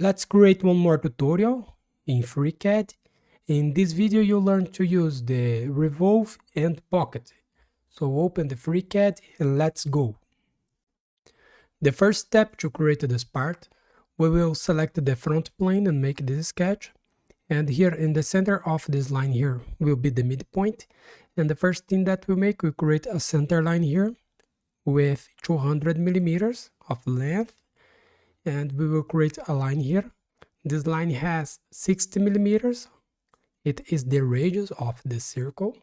Let's create one more tutorial in FreeCAD. In this video you'll learn to use the Revolve and Pocket. So open the FreeCAD and let's go. The first step to create this part, we will select the front plane and make this sketch. And here in the center of this line here will be the midpoint. And the first thing that we'll make, we create a center line here with 200 millimeters of length. And we will create a line here. This line has 60 millimeters. It is the radius of the circle.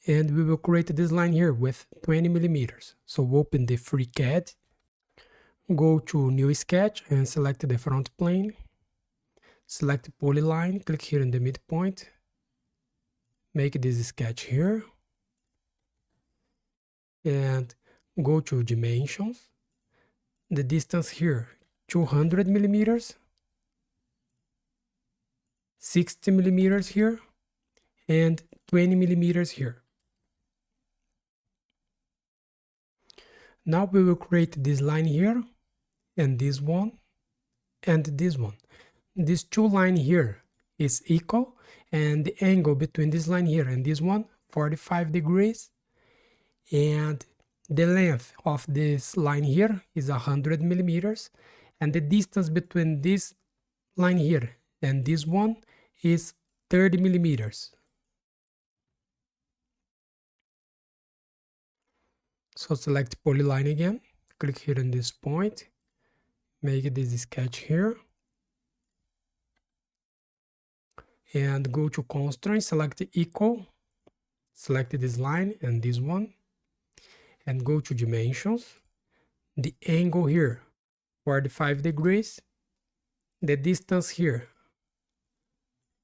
And we will create this line here with 20 millimeters. So open the FreeCAD, go to New Sketch and select the front plane. Select polyline, click here in the midpoint. Make this sketch here. And go to Dimensions. The distance here, 200 millimeters. 60 millimeters here. And 20 millimeters here. Now we will create this line here, and this one, and this one. This two line here is equal, and the angle between this line here and this one, 45 degrees. And the length of this line here is 100 millimeters, and the distance between this line here and this one is 30 millimeters. So select polyline again, click here on this point, make this sketch here, and go to constraint, select equal, select this line and this one, and go to dimensions, the angle here, 45 degrees, the distance here,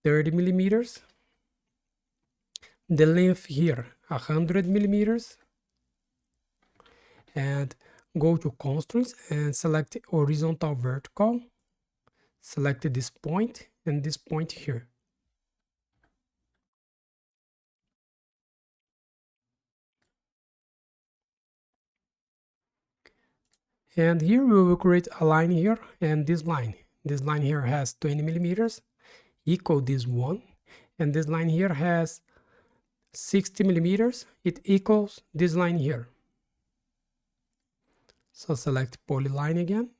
30 millimeters, the length here, 100 millimeters, and go to constraints and select horizontal vertical, select this point and this point here. And here we will create a line here and this line. This line here has 20 millimeters, equal this one, and this line here has 60 millimeters, it equals this line here. So select polyline again,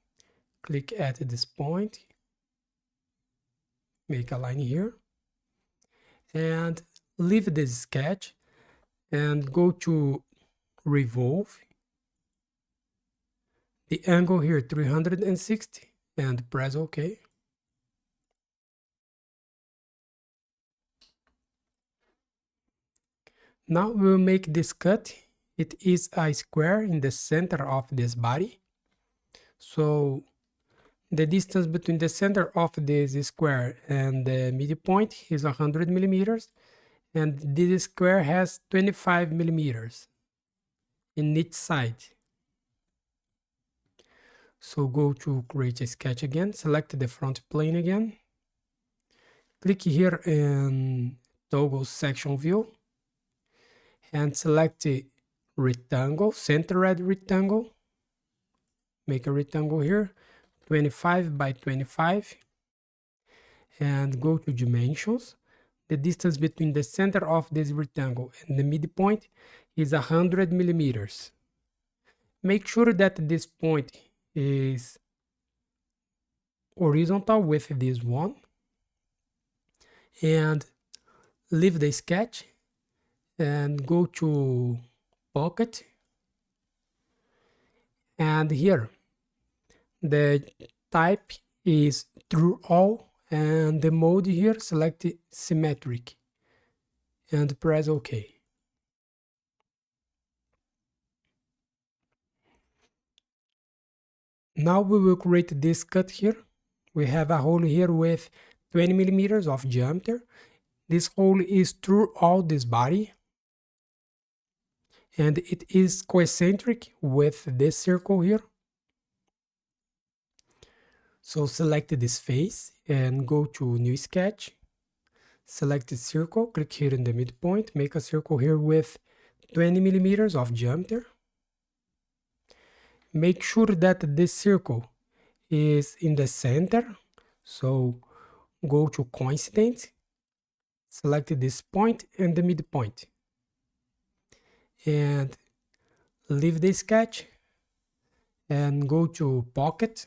click at this point, make a line here, and leave this sketch and go to Revolve. The angle here 360 and press OK. Now we'll make this cut. It is a square in the center of this body. So the distance between the center of this square and the midpoint is 100 millimeters. And this square has 25 millimeters in each side. So go to create a sketch again, select the front plane again. Click here in toggle section view and select the rectangle, centered rectangle. Make a rectangle here, 25 by 25. And go to dimensions. The distance between the center of this rectangle and the midpoint is 100 millimeters. Make sure that this point is horizontal with this one. And leave the sketch and go to Pocket. And here the type is through all, and the mode here select symmetric and press OK. Now we will create this cut here. We have a hole here with 20 millimeters of diameter. This hole is through all this body, and it is concentric with this circle here. So select this face and go to New Sketch. Select the circle, click here in the midpoint, make a circle here with 20 millimeters of diameter. Make sure that this circle is in the center. So go to coincident, select this point and the midpoint, and leave the sketch and go to Pocket,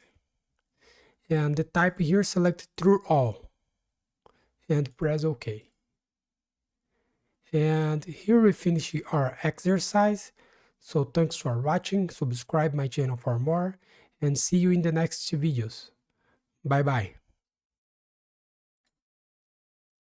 and the type here, select True All and press OK. And here we finish our exercise. So thanks for watching, subscribe my channel for more, and see you in the next videos. Bye bye.